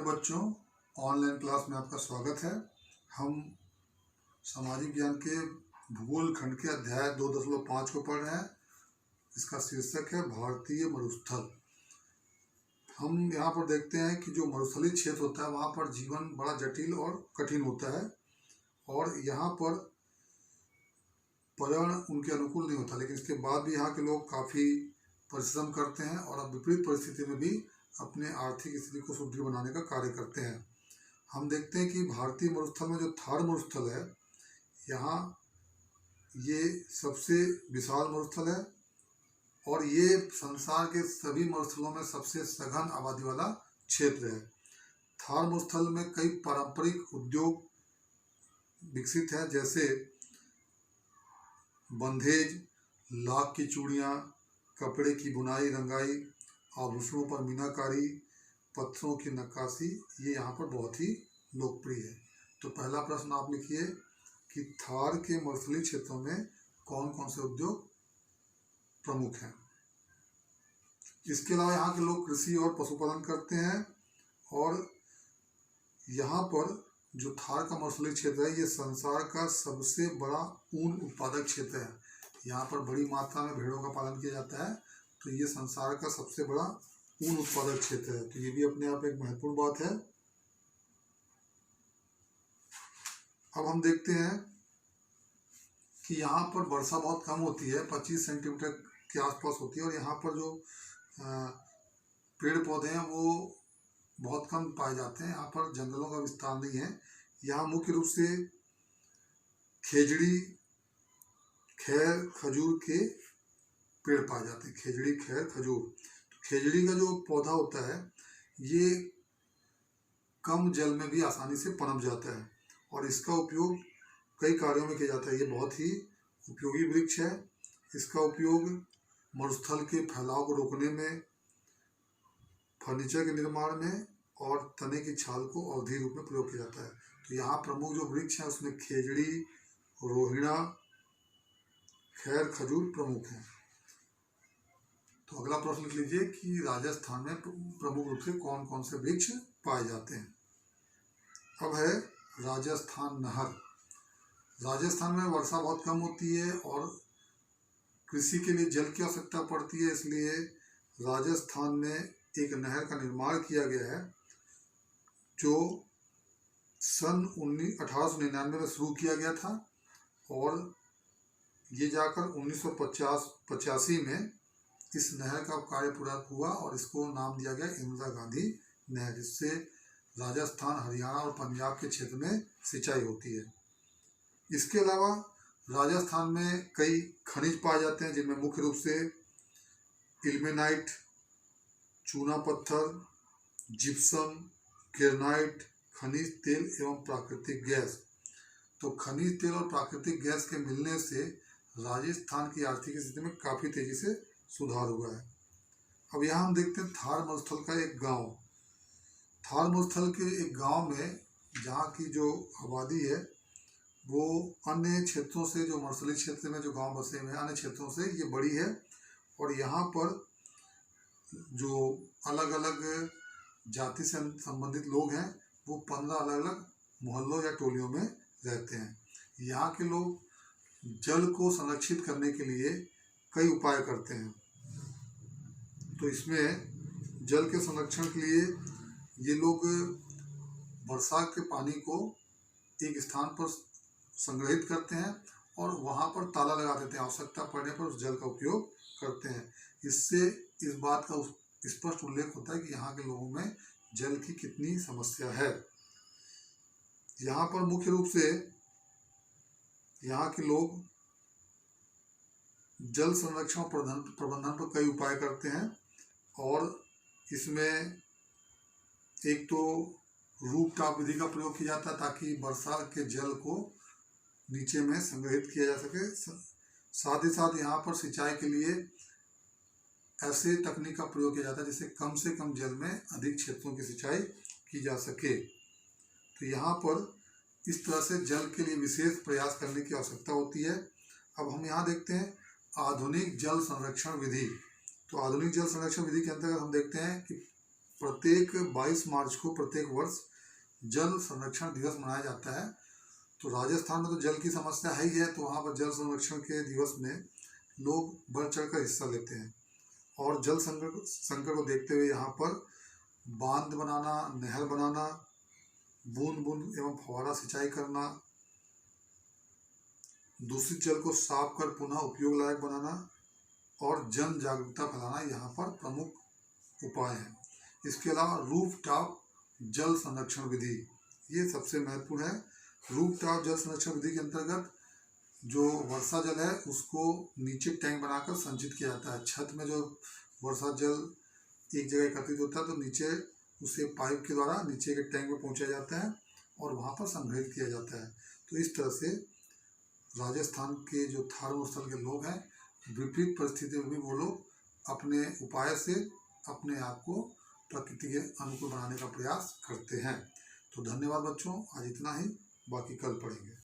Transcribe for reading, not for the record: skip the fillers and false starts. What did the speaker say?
बच्चों, online class में आपका स्वागत है। हम सामाजिक ज्ञान के भूगोल खंड के अध्याय 2.5 को पढ़ रहे हैं। इसका शीर्षक है भारतीय मरुस्थल। हम यहाँ पर देखते हैं कि जो मरुस्थलीय क्षेत्र होता है वहाँ पर जीवन बड़ा जटिल और कठिन होता है और यहाँ पर पर्यावरण उनके अनुकूल नहीं होता, लेकिन इसके बाद भी यहाँ के लोग काफ़ी परिश्रम करते हैं और अब विपरीत परिस्थिति में भी अपने आर्थिक स्थिति को सुदृढ़ बनाने का कार्य करते हैं। हम देखते हैं कि भारतीय मरुस्थल में जो थार मरुस्थल है, यहाँ ये सबसे विशाल मरुस्थल है और ये संसार के सभी मरुस्थलों में सबसे सघन आबादी वाला क्षेत्र है। थार मरुस्थल में कई पारंपरिक उद्योग विकसित हैं, जैसे बंधेज, लाख की चूड़ियाँ, कपड़े की बुनाई रंगाई, आभूषणों पर मीनाकारी, पत्थरों की नक्काशी, ये यहाँ पर बहुत ही लोकप्रिय है। तो पहला प्रश्न आप लिखिए कि थार के मरुस्थलीय क्षेत्रों में कौन कौन से उद्योग प्रमुख हैं। इसके अलावा यहाँ के लोग कृषि और पशुपालन करते हैं और यहाँ पर जो थार का मरुस्थलीय क्षेत्र है, ये संसार का सबसे बड़ा ऊन उत्पादक क्षेत्र है। यहाँ पर बड़ी मात्रा में भेड़ों का पालन किया जाता है, तो ये संसार का सबसे बड़ा ऊन उत्पादक क्षेत्र है। तो ये भी अपने आप एक महत्वपूर्ण बात है। अब हम देखते हैं कि यहाँ पर वर्षा बहुत कम होती है, 25 सेंटीमीटर के आसपास होती है और यहाँ पर जो पेड़ पौधे हैं वो बहुत कम पाए जाते हैं। यहाँ पर जंगलों का विस्तार नहीं है। यहाँ मुख्य रूप से खेजड़ी, खैर, खजूर के पेड़ पाए जाते हैं। खेजड़ी, खैर, खजूर। तो खेजड़ी का जो पौधा होता है ये कम जल में भी आसानी से पनप जाता है और इसका उपयोग कई कार्यों में किया जाता है। ये बहुत ही उपयोगी वृक्ष है। इसका उपयोग मरुस्थल के फैलाव को रोकने में, फर्नीचर के निर्माण में और तने की छाल को औषधीय रूप में प्रयोग किया जाता है। तो यहाँ प्रमुख जो वृक्ष हैं उसमें खेजड़ी, रोहिणा, खैर, खजूर प्रमुख हैं। तो अगला प्रश्न लिख लीजिए कि राजस्थान में प्रमुख रूप से कौन कौन से वृक्ष पाए जाते हैं। अब है राजस्थान नहर। राजस्थान में वर्षा बहुत कम होती है और कृषि के लिए जल की आवश्यकता पड़ती है, इसलिए राजस्थान में एक नहर का निर्माण किया गया है जो सन 1899 में शुरू किया गया था और ये जाकर 1985 में इस नहर का कार्य पूरा हुआ और इसको नाम दिया गया इंदिरा गांधी नहर, जिससे राजस्थान, हरियाणा और पंजाब के क्षेत्र में सिंचाई होती है। इसके अलावा राजस्थान में कई खनिज पाए जाते हैं, जिनमें मुख्य रूप से इल्मेनाइट, चूना पत्थर, जिप्सम, ग्रेनाइट, खनिज तेल एवं प्राकृतिक गैस। तो खनिज तेल और प्राकृतिक गैस के मिलने से राजस्थान की आर्थिक स्थिति में काफ़ी तेजी से सुधार हुआ है। अब यहाँ हम देखते हैं थार मरुस्थल का एक गांव। थार मरुस्थल के एक गांव में जहाँ की जो आबादी है वो अन्य क्षेत्रों से, जो मरुस्थलीय क्षेत्र में जो गांव बसे हुए हैं, अन्य क्षेत्रों से ये बड़ी है और यहाँ पर जो अलग अलग जाति से संबंधित लोग हैं वो 15 अलग अलग मोहल्लों या टोलियों में रहते हैं। यहाँ के लोग जल को संरक्षित करने के लिए कई उपाय करते हैं। तो इसमें जल के संरक्षण के लिए ये लोग बरसात के पानी को एक स्थान पर संग्रहित करते हैं और वहाँ पर ताला लगा देते हैं। आवश्यकता पड़ने पर उस जल का उपयोग करते हैं। इससे इस बात का स्पष्ट उल्लेख होता है कि यहाँ के लोगों में जल की कितनी समस्या है। यहाँ पर मुख्य रूप से यहाँ के लोग जल संरक्षण और प्रबंधन पर कई उपाय करते हैं और इसमें एक तो रूफ टॉप विधि का प्रयोग किया जाता है ताकि वर्षा के जल को नीचे में संग्रहित किया जा सके। साथ ही साथ यहाँ पर सिंचाई के लिए ऐसे तकनीक का प्रयोग किया जाता है जिससे कम से कम जल में अधिक क्षेत्रों की सिंचाई की जा सके। तो यहाँ पर इस तरह से जल के लिए विशेष प्रयास करने की आवश्यकता होती है। अब हम यहाँ देखते हैं आधुनिक जल संरक्षण विधि। तो आधुनिक जल संरक्षण विधि के अंतर्गत हम देखते हैं कि प्रत्येक 22 मार्च को प्रत्येक वर्ष जल संरक्षण दिवस मनाया जाता है। तो राजस्थान में तो जल की समस्या है ही है, तो वहाँ पर जल संरक्षण के दिवस में लोग बढ़ चढ़ कर हिस्सा लेते हैं। और जल संकट को देखते हुए यहाँ पर बांध बनाना, नहर बनाना, बूंद बूंद एवं फव्वारा सिंचाई करना, दूषित जल को साफ कर पुनः उपयोग लायक बनाना और जन जागरूकता फैलाना यहाँ पर प्रमुख उपाय हैं। इसके अलावा रूफ टॉप जल संरक्षण विधि, ये सबसे महत्वपूर्ण है। रूफ टॉप जल संरक्षण विधि के अंतर्गत जो वर्षा जल है उसको नीचे टैंक बनाकर संचित किया जाता है। छत में जो वर्षा जल एक जगह एकत्रित होता है तो नीचे उसे पाइप के द्वारा नीचे के टैंक में पहुंचाया जाता है और वहां पर संग्रहित किया जाता है। तो इस तरह से राजस्थान के जो थारू स्थल के लोग हैं, विपरीत परिस्थितियों में भी वो लोग अपने उपाय से अपने आप को प्रकृति के अनुकूल बनाने का प्रयास करते हैं। तो धन्यवाद बच्चों, आज इतना ही, बाकी कल पढ़ेंगे।